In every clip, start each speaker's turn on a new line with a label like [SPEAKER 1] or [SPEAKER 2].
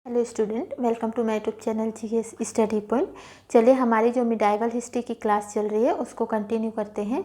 [SPEAKER 1] Hello student, welcome to my YouTube channel GS study point. चलिए, हमारी जो medieval history की क्लास चल रही है उसको कंटिन्यू करते हैं,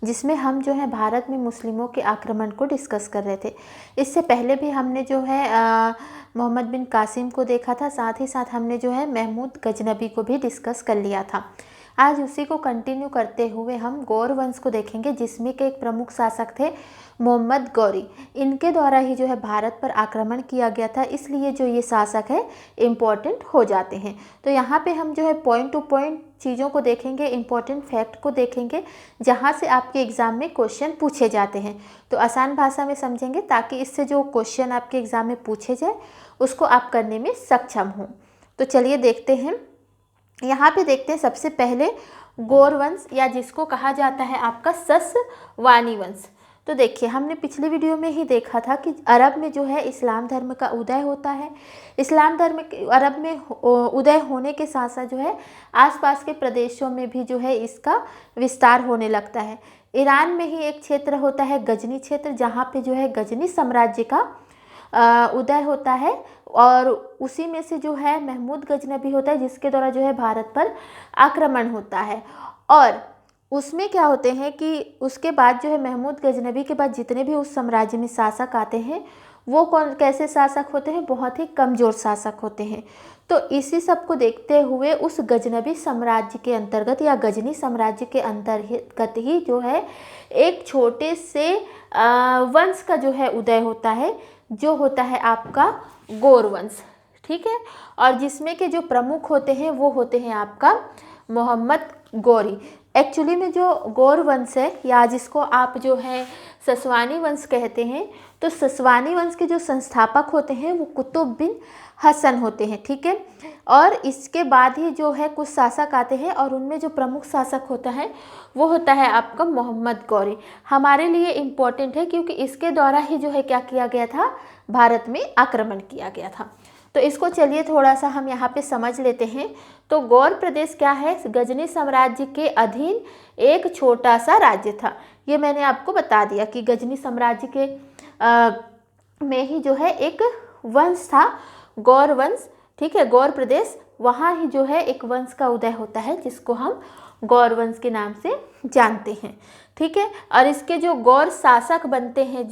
[SPEAKER 1] जिसमें हम जो है भारत में मुस्लिमों के आक्रमण को डिस्कस कर रहे थे। इससे पहले भी हमने जो है मोहम्मद बिन कासिम को देखा था, साथ ही साथ हमने जो है महमूद गजनबी को भी डिस्कस कर लिया था। आज उसी को कंटिन्यू करते हुए हम गौर वंश को देखेंगे, जिसमें के एक प्रमुख शासक थे मोहम्मद गौरी। इनके द्वारा ही जो है भारत पर आक्रमण किया गया था, इसलिए जो ये शासक है इम्पॉर्टेंट हो जाते हैं। तो यहाँ पे हम जो है पॉइंट टू पॉइंट चीज़ों को देखेंगे, इम्पॉर्टेंट फैक्ट को देखेंगे, जहाँ से आपके एग्ज़ाम में क्वेश्चन पूछे जाते हैं। तो आसान भाषा में समझेंगे, ताकि इससे जो क्वेश्चन आपके एग्ज़ाम में पूछे जाए उसको आप करने में सक्षम हों। तो चलिए देखते हैं। यहाँ पे देखते हैं सबसे पहले गौर वंश, या जिसको कहा जाता है आपका ससवानी वंश। तो देखिए, हमने पिछले वीडियो में ही देखा था कि अरब में जो है इस्लाम धर्म का उदय होता है। इस्लाम धर्म अरब में उदय होने के साथ साथ जो है आसपास के प्रदेशों में भी जो है इसका विस्तार होने लगता है। ईरान में ही एक क्षेत्र होता है गजनी क्षेत्र, जहाँ पे जो है गजनी साम्राज्य का उदय होता है, और उसी में से जो है महमूद गजनबी होता है, जिसके द्वारा जो है भारत पर आक्रमण होता है। और उसमें क्या होते हैं कि उसके बाद जो है महमूद गजनबी के बाद जितने भी उस साम्राज्य में शासक आते हैं, वो कैसे शासक होते हैं? बहुत ही कमज़ोर शासक होते हैं। तो इसी सब को देखते हुए उस गजनबी साम्राज्य के अंतर्गत या गजनी साम्राज्य के अंतर्गत ही जो है एक छोटे से वंश का जो है उदय होता है, जो होता है आपका गौर वंश। ठीक है, और जिसमें के जो प्रमुख होते हैं वो होते हैं आपका मोहम्मद गौरी। एक्चुअली में जो गौर वंश है, या जिसको आप जो है ससवानी वंश कहते हैं, तो ससवानी वंश के जो संस्थापक होते हैं वो कुतुब बिन हसन होते हैं। ठीक है, और इसके बाद ही जो है कुछ शासक आते हैं, और उनमें जो प्रमुख शासक होता है वो होता है आपका मोहम्मद गौरी। हमारे लिए इम्पोर्टेंट है, क्योंकि इसके द्वारा ही जो है क्या किया गया था? भारत में आक्रमण किया गया था। तो इसको चलिए थोड़ा सा हम यहाँ पे समझ लेते हैं। तो गौर प्रदेश क्या है? गजनी साम्राज्य के अधीन एक छोटा सा राज्य था। ये मैंने आपको बता दिया कि गजनी साम्राज्य के में ही जो है एक वंश था, गौर वंश। ठीक है, गौर प्रदेश, वहाँ ही जो है एक वंश का उदय होता है, जिसको हम गौर वंश के नाम से जानते हैं। ठीक है, और इसके जो गौर शासक बनते हैं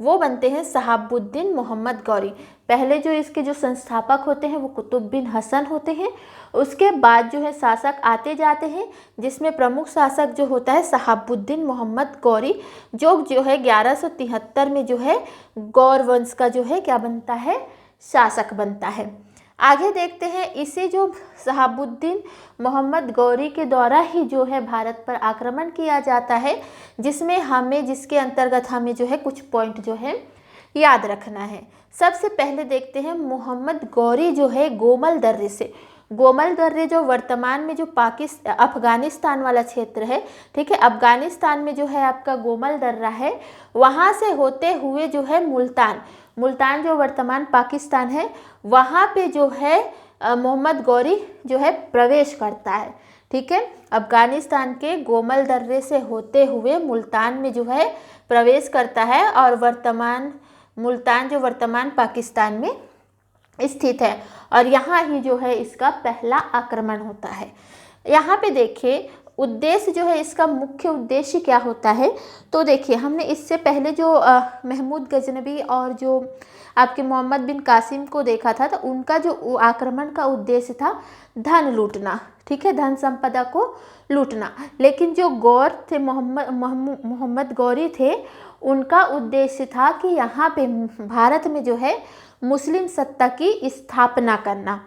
[SPEAKER 1] वो बनते हैं शहाबुद्दीन मोहम्मद गौरी। पहले जो इसके जो संस्थापक होते हैं वो कुतुब बिन हसन होते हैं। उसके बाद जो है शासक आते जाते हैं, जिसमें प्रमुख शासक जो होता है शहाबुद्दीन मोहम्मद गौरी, जो है 1173 में जो है गौर वंश का जो है क्या बनता है? शासक बनता है। आगे देखते हैं, इसे जो शहाबुद्दीन मोहम्मद गौरी के द्वारा ही जो है भारत पर आक्रमण किया जाता है, जिसके अंतर्गत हमें जो है कुछ पॉइंट जो है याद रखना है। सबसे पहले देखते हैं, मोहम्मद गौरी जो है गोमल दर्रे से, गोमल दर्रे जो वर्तमान में जो अफगानिस्तान वाला क्षेत्र है, ठीक है, अफगानिस्तान में जो है आपका गोमल दर्रा है, वहाँ से होते हुए जो है मुल्तान जो वर्तमान पाकिस्तान है, वहाँ पे जो है मोहम्मद गौरी जो है प्रवेश करता है। ठीक है, अफगानिस्तान के गोमल दर्रे से होते हुए मुल्तान में जो है प्रवेश करता है, और मुल्तान जो वर्तमान पाकिस्तान में स्थित है, और यहाँ ही जो है इसका पहला आक्रमण होता है। यहाँ पे देखिए, उद्देश्य जो है इसका मुख्य उद्देश्य क्या होता है? तो देखिए, हमने इससे पहले जो महमूद गजनबी और जो आपके मोहम्मद बिन कासिम को देखा था, तो उनका जो आक्रमण का उद्देश्य था धन लूटना। ठीक है, धन संपदा को लूटना। लेकिन जो गौर थे, मोहम्मद गौरी थे, उनका उद्देश्य था कि यहाँ पे भारत में जो है मुस्लिम सत्ता की स्थापना करना।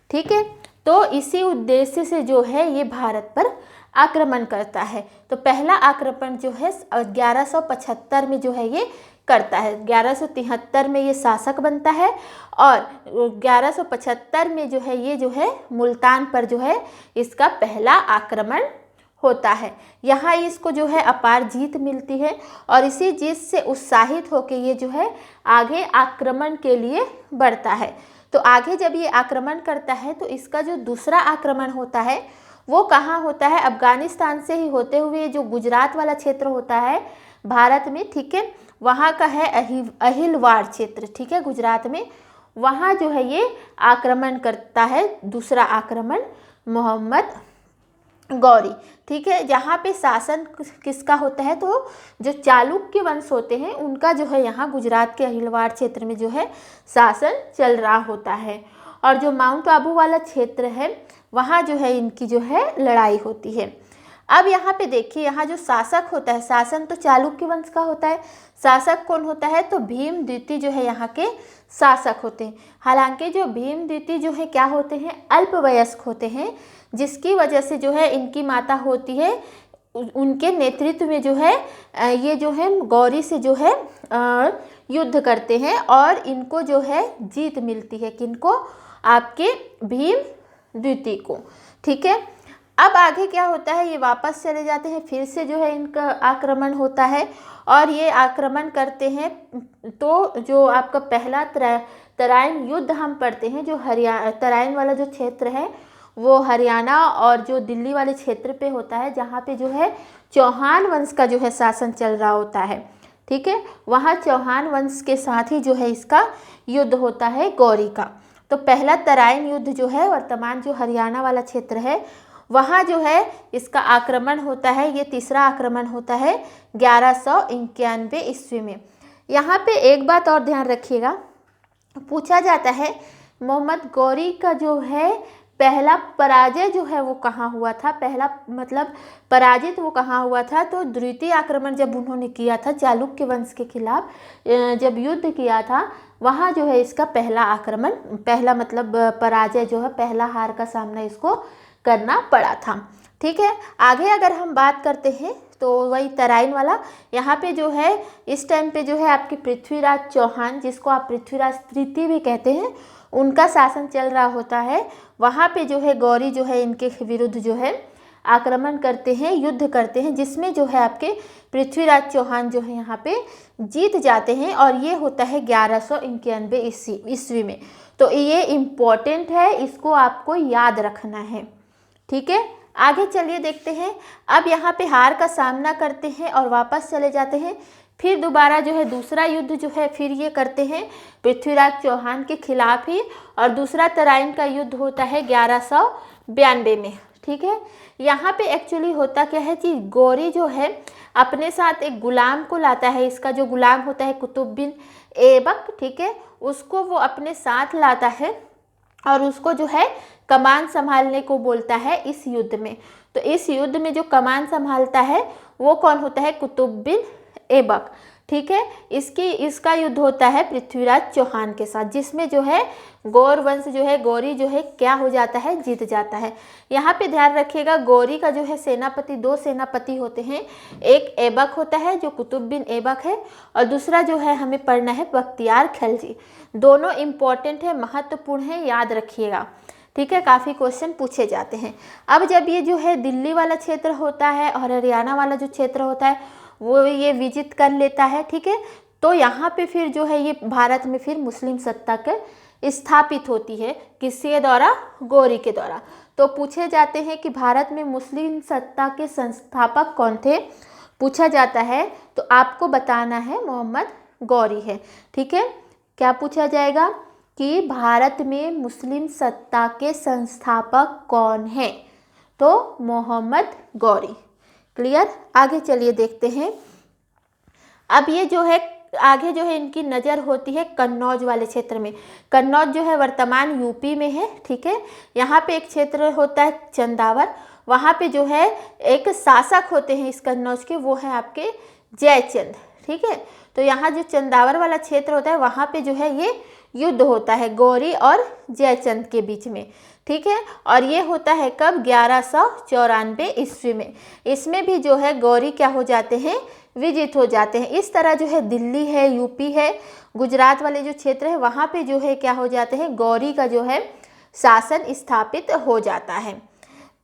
[SPEAKER 1] ठीक है, तो इसी उद्देश्य से जो है ये भारत पर आक्रमण करता है। तो पहला आक्रमण जो है 1175 में जो है ये करता है। 1173 में ये शासक बनता है, और 1175 में जो है ये जो है मुल्तान पर जो है इसका पहला आक्रमण होता है। यहाँ इसको जो है अपार जीत मिलती है, और इसी जीत से उत्साहित होकर ये जो है आगे आक्रमण के लिए बढ़ता है। तो आगे जब ये आक्रमण करता है, तो इसका जो दूसरा आक्रमण होता है वो कहाँ होता है? अफगानिस्तान से ही होते हुए जो गुजरात वाला क्षेत्र होता है भारत में, ठीक है, वहाँ का है अहिलवाड़ क्षेत्र। ठीक है, गुजरात में वहाँ जो है ये आक्रमण करता है, दूसरा आक्रमण मोहम्मद गौरी। ठीक है, जहाँ पे शासन किसका होता है, तो जो चालुक्य वंश होते हैं उनका जो है यहाँ गुजरात के अहिलवाड़ क्षेत्र में जो है शासन चल रहा होता है। और जो माउंट आबू वाला क्षेत्र है वहाँ जो है इनकी जो है लड़ाई होती है। अब यहाँ पे देखिए, यहाँ जो शासक होता है, शासन तो चालुक्य वंश का होता है, शासक कौन होता है, तो भीम द्वितीय जो है यहाँ के शासक होते हैं। हालांकि जो भीम द्वितीय जो है क्या होते हैं, अल्पवयस्क होते हैं, जिसकी वजह से जो है इनकी माता होती है, उनके नेतृत्व में जो है ये जो है गौरी से जो है युद्ध करते हैं और इनको जो है जीत मिलती है, किनको, आपके भीम द्वितीय को। ठीक है, अब आगे क्या होता है, ये वापस चले जाते हैं, फिर से जो है इनका आक्रमण होता है और ये आक्रमण करते हैं। तो जो आपका पहला तराइन युद्ध हम पढ़ते हैं, जो तराइन वाला जो क्षेत्र है वो हरियाणा और जो दिल्ली वाले क्षेत्र पे होता है, जहाँ पे जो है चौहान वंश का जो है शासन चल रहा होता है। ठीक है, वहाँ चौहान वंश के साथ ही जो है इसका युद्ध होता है गौरी का। तो पहला तराइन युद्ध जो है, वर्तमान जो हरियाणा वाला क्षेत्र है वहाँ जो है इसका आक्रमण होता है। ये तीसरा आक्रमण होता है 1191 ईस्वी में। यहाँ पे एक बात और ध्यान रखिएगा, पूछा जाता है मोहम्मद गौरी का जो है पहला पराजय जो है वो कहाँ हुआ था, पहला मतलब पराजित वो कहाँ हुआ था, तो द्वितीय आक्रमण जब उन्होंने किया था चालुक्य वंश के खिलाफ, जब युद्ध किया था, वहाँ जो है इसका पहला आक्रमण, पहला मतलब पराजय जो है, पहला हार का सामना इसको करना पड़ा था। ठीक है, आगे अगर हम बात करते हैं तो वही तराइन वाला, यहाँ पे जो है इस टाइम पे जो है आपके पृथ्वीराज चौहान, जिसको आप पृथ्वीराज तृतीय भी कहते हैं, उनका शासन चल रहा होता है। वहाँ पे जो है गौरी जो है इनके विरुद्ध जो है आक्रमण करते हैं, युद्ध करते हैं, जिसमें जो है आपके पृथ्वीराज चौहान जो है यहाँ पे जीत जाते हैं और ये होता है 1191 ईस्वी में। तो ये इम्पोर्टेंट है, इसको आपको याद रखना है। ठीक है, आगे चलिए देखते हैं। अब यहाँ पे हार का सामना करते हैं और वापस चले जाते हैं, फिर दोबारा जो है दूसरा युद्ध जो है फिर ये करते हैं पृथ्वीराज चौहान के खिलाफ ही, और दूसरा तराइन का युद्ध होता है 1192 में। ठीक है, यहाँ पे एक्चुअली होता क्या है कि गौरी जो है अपने साथ एक गुलाम को लाता है, इसका जो गुलाम होता है कुतुब बिन ऐबक, ठीक है, उसको वो अपने साथ लाता है और उसको जो है कमान संभालने को बोलता है इस युद्ध में। तो इस युद्ध में जो कमान संभालता है वो कौन होता है, कुतुब बिन ऐबक। ठीक है, इसका युद्ध होता है पृथ्वीराज चौहान के साथ, जिसमें जो है गौर वंश जो है, गौरी जो है क्या हो जाता है, जीत जाता है। यहाँ पे ध्यान रखिएगा, गौरी का जो है सेनापति, दो सेनापति होते हैं, एक ऐबक होता है जो कुतुब बिन ऐबक है, और दूसरा जो है हमें पढ़ना है बख्तियार खिलजी। दोनों इम्पॉर्टेंट है, महत्वपूर्ण है, याद रखिएगा। ठीक है, काफ़ी क्वेश्चन पूछे जाते हैं। अब जब ये जो है दिल्ली वाला क्षेत्र होता है और हरियाणा वाला जो क्षेत्र होता है वो ये विजित कर लेता है। ठीक है, तो यहाँ पे फिर जो है ये भारत में फिर मुस्लिम सत्ता के स्थापित होती है, किसके द्वारा, गौरी के द्वारा। तो पूछे जाते हैं कि भारत में मुस्लिम सत्ता के संस्थापक कौन थे, पूछा जाता है तो आपको बताना है मोहम्मद गौरी है। ठीक है, क्या पूछा जाएगा कि भारत में मुस्लिम सत्ता के संस्थापक कौन है, तो मोहम्मद गौरी। क्लियर, आगे चलिए देखते हैं। अब ये जो है आगे जो है इनकी नज़र होती है कन्नौज वाले क्षेत्र में। कन्नौज जो है वर्तमान यूपी में है। ठीक है, यहाँ पे एक क्षेत्र होता है चंदावर, वहाँ पे जो है एक शासक होते हैं इस कन्नौज के, वो है आपके जयचंद। ठीक है, तो यहाँ जो चंदावर वाला क्षेत्र होता है वहाँ पे जो है ये युद्ध होता है गौरी और जयचंद के बीच में। ठीक है, और ये होता है कब, 1194 ईस्वी में। इसमें भी जो है गौरी क्या हो जाते हैं, विजित हो जाते हैं। इस तरह जो है दिल्ली है, यूपी है, गुजरात वाले जो क्षेत्र है वहाँ पे जो है क्या हो जाते हैं, गौरी का जो है शासन स्थापित हो जाता है।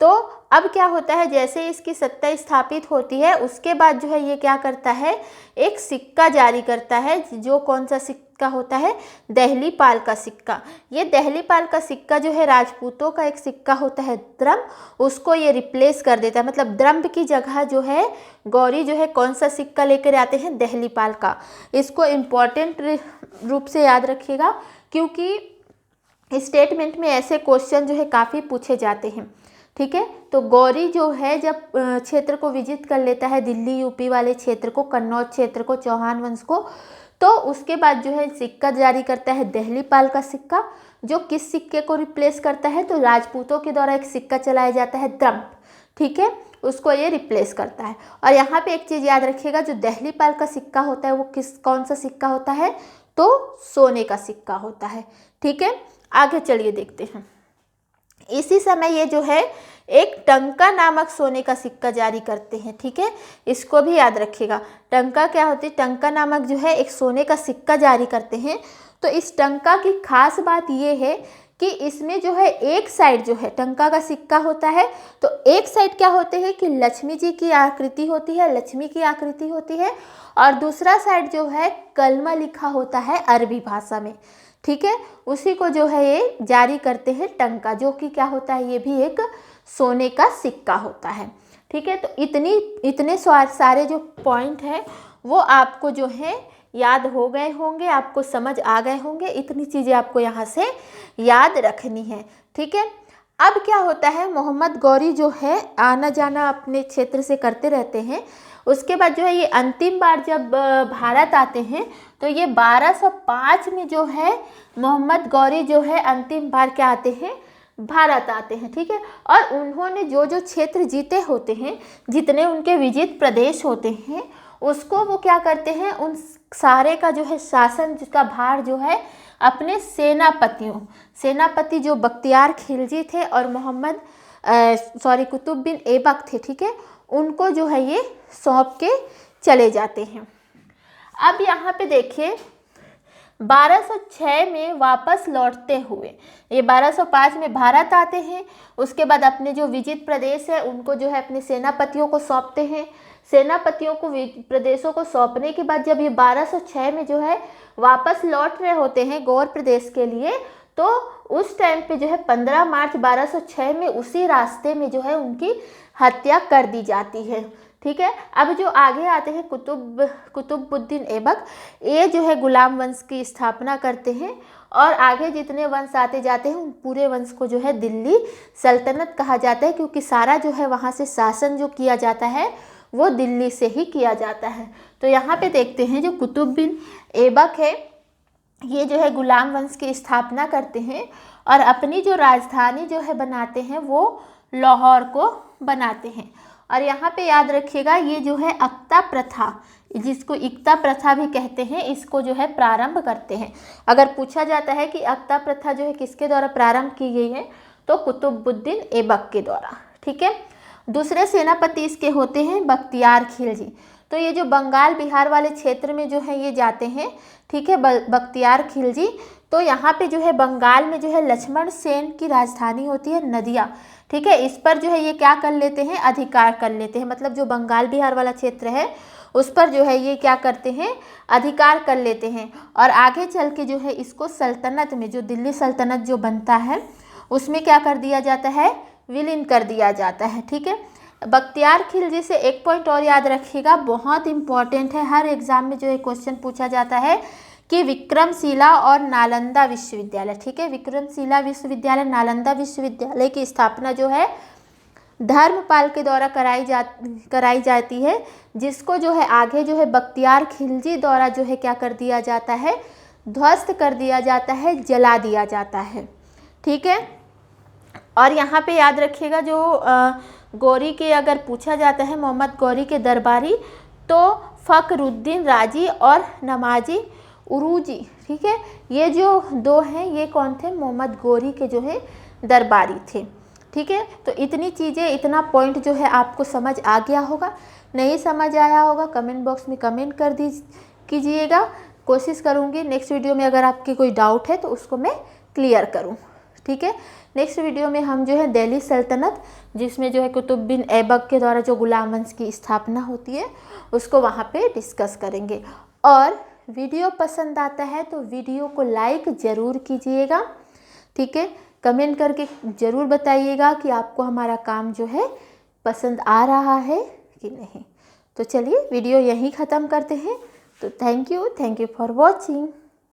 [SPEAKER 1] तो अब क्या होता है, जैसे इसकी सत्ता स्थापित होती है उसके बाद जो है ये क्या करता है, एक सिक्का जारी करता है, जो कौन सा सिक्का होता है, दहली पाल का सिक्का। ये दहली पाल का सिक्का जो है राजपूतों का एक सिक्का होता है द्रम, उसको ये रिप्लेस कर देता है। मतलब द्रम की जगह जो है गौरी जो है कौन सा सिक्का लेकर आते हैं, दहली पाल का। इसको इम्पॉर्टेंट रूप से याद रखिएगा, क्योंकि स्टेटमेंट में ऐसे क्वेश्चन जो है काफ़ी पूछे जाते हैं। ठीक है, तो गौरी जो है जब क्षेत्र को विजिट कर लेता है, दिल्ली यूपी वाले क्षेत्र को, कन्नौज क्षेत्र को, चौहान वंश को, तो उसके बाद जो है सिक्का जारी करता है, दहलीपाल का सिक्का, जो किस सिक्के को रिप्लेस करता है, तो राजपूतों के द्वारा एक सिक्का चलाया जाता है द्रम्प। ठीक है, उसको ये रिप्लेस करता है। और यहाँ पे एक चीज़ याद रखिएगा, जो दहलीपाल का सिक्का होता है वो कौन सा सिक्का होता है, तो सोने का सिक्का होता है। ठीक है, आगे चलिए देखते हैं। इसी समय ये जो है एक टंका नामक सोने का सिक्का जारी करते हैं। ठीक है, इसको भी याद रखिएगा। टंका क्या होती है, टंका नामक जो है एक सोने का सिक्का जारी करते हैं। तो इस टंका की खास बात ये है कि इसमें जो है एक साइड जो है टंका का सिक्का होता है, तो एक साइड क्या होते हैं कि लक्ष्मी जी की आकृति होती है, लक्ष्मी की आकृति होती है, और दूसरा साइड जो है कलमा लिखा होता है अरबी भाषा में। ठीक है, उसी को जो है ये जारी करते हैं टंका, जो कि क्या होता है, ये भी एक सोने का सिक्का होता है। ठीक है, तो इतने सारे जो पॉइंट हैं वो आपको जो है याद हो गए होंगे, आपको समझ आ गए होंगे। इतनी चीज़ें आपको यहाँ से याद रखनी है। ठीक है, अब क्या होता है, मोहम्मद गौरी जो है आना जाना अपने क्षेत्र से करते रहते हैं। उसके बाद जो है ये अंतिम बार जब भारत आते हैं, तो ये 1205 में जो है मोहम्मद गौरी जो है अंतिम बार क्या आते हैं, भारत आते हैं। ठीक है, और उन्होंने जो जो क्षेत्र जीते होते हैं, जितने उनके विजित प्रदेश होते हैं, उसको वो क्या करते हैं, उन सारे का जो है शासन का भार जो है अपने सेनापति जो बख्तियार खिलजी थे और कुतुब बिन ऐबक थे, ठीक है, उनको जो है ये सौंप के चले जाते हैं। अब यहाँ पे देखिए 1206 में वापस लौटते हुए ये 1205 में भारत आते हैं। उसके बाद अपने जो विजित प्रदेश है उनको जो है अपने सेनापतियों को सौंपते हैं। सेनापतियों को प्रदेशों को सौंपने के बाद जब ये 1206 में जो है वापस लौट रहे होते हैं गौर प्रदेश के लिए, तो उस टाइम पे जो है 15 मार्च 1206 में उसी रास्ते में जो है उनकी हत्या कर दी जाती है। ठीक है, अब जो आगे आते हैं कुतुबुद्दीन ऐबक, ये जो है गुलाम वंश की स्थापना करते हैं और आगे जितने वंश आते जाते हैं उन पूरे वंश को जो है दिल्ली सल्तनत कहा जाता है, क्योंकि सारा जो है वहाँ से शासन जो किया जाता है वो दिल्ली से ही किया जाता है। तो यहाँ पे देखते हैं जो कुतुब बिन ऐबक है, ये जो है गुलाम वंश की स्थापना करते हैं और अपनी जो राजधानी जो है बनाते हैं वो लाहौर को बनाते हैं। और यहाँ पे याद रखिएगा ये जो है अक्ता प्रथा, जिसको इक्ता प्रथा भी कहते हैं, इसको जो है प्रारंभ करते हैं। अगर पूछा जाता है कि अक्ता प्रथा जो है किसके द्वारा प्रारंभ की गई है, तो कुतुबुद्दीन ऐबक के द्वारा। ठीक है, दूसरे सेनापति इसके होते हैं बख्तियार खिलजी। तो ये जो बंगाल बिहार वाले क्षेत्र में जो है ये जाते हैं। ठीक है, बख्तियार खिलजी। तो यहाँ पे जो है बंगाल में जो है लक्ष्मण सेन की राजधानी होती है नदिया। ठीक है, इस पर जो है ये क्या कर लेते हैं, अधिकार कर लेते हैं। मतलब जो बंगाल बिहार वाला क्षेत्र है उस पर जो है ये क्या करते हैं, अधिकार कर लेते हैं। और आगे चल के जो है इसको सल्तनत में, जो दिल्ली सल्तनत जो बनता है उसमें क्या कर दिया जाता है, विलीन कर दिया जाता है। ठीक है, बख्तियार खिलजी से एक पॉइंट और याद रखिएगा, बहुत इंपॉर्टेंट है, हर एग्जाम में जो है क्वेश्चन पूछा जाता है कि विक्रमशिला और नालंदा विश्वविद्यालय, ठीक है, विक्रमशिला विश्वविद्यालय, नालंदा विश्वविद्यालय की स्थापना जो है धर्मपाल के द्वारा कराई जाती है, जिसको जो है आगे जो है बख्तियार खिलजी द्वारा जो है क्या कर दिया जाता है, ध्वस्त कर दिया जाता है, जला दिया जाता है। ठीक है, और यहाँ पे याद रखिएगा जो गौरी के अगर पूछा जाता है मोहम्मद गौरी के दरबारी, तो फ़खरुद्दीन राजी और नमाजी उरूजी, ठीक है, ये जो दो हैं ये कौन थे, मोहम्मद गौरी के जो है दरबारी थे। ठीक है, तो इतनी चीज़ें, इतना पॉइंट जो है आपको समझ आ गया होगा। नहीं समझ आया होगा कमेंट बॉक्स में कमेंट कर कीजिएगा। कोशिश करूँगी नेक्स्ट वीडियो में अगर आपकी कोई डाउट है तो उसको मैं क्लियर करूँ। ठीक है, नेक्स्ट वीडियो में हम जो है दिल्ली सल्तनत, जिसमें जो है कुतुब बिन ऐबक के द्वारा जो गुलाम वंश की स्थापना होती है उसको वहाँ पे डिस्कस करेंगे। और वीडियो पसंद आता है तो वीडियो को लाइक ज़रूर कीजिएगा। ठीक है, कमेंट करके ज़रूर बताइएगा कि आपको हमारा काम जो है पसंद आ रहा है कि नहीं। तो चलिए वीडियो यहीं ख़त्म करते हैं। तो थैंक यू फॉर वॉचिंग।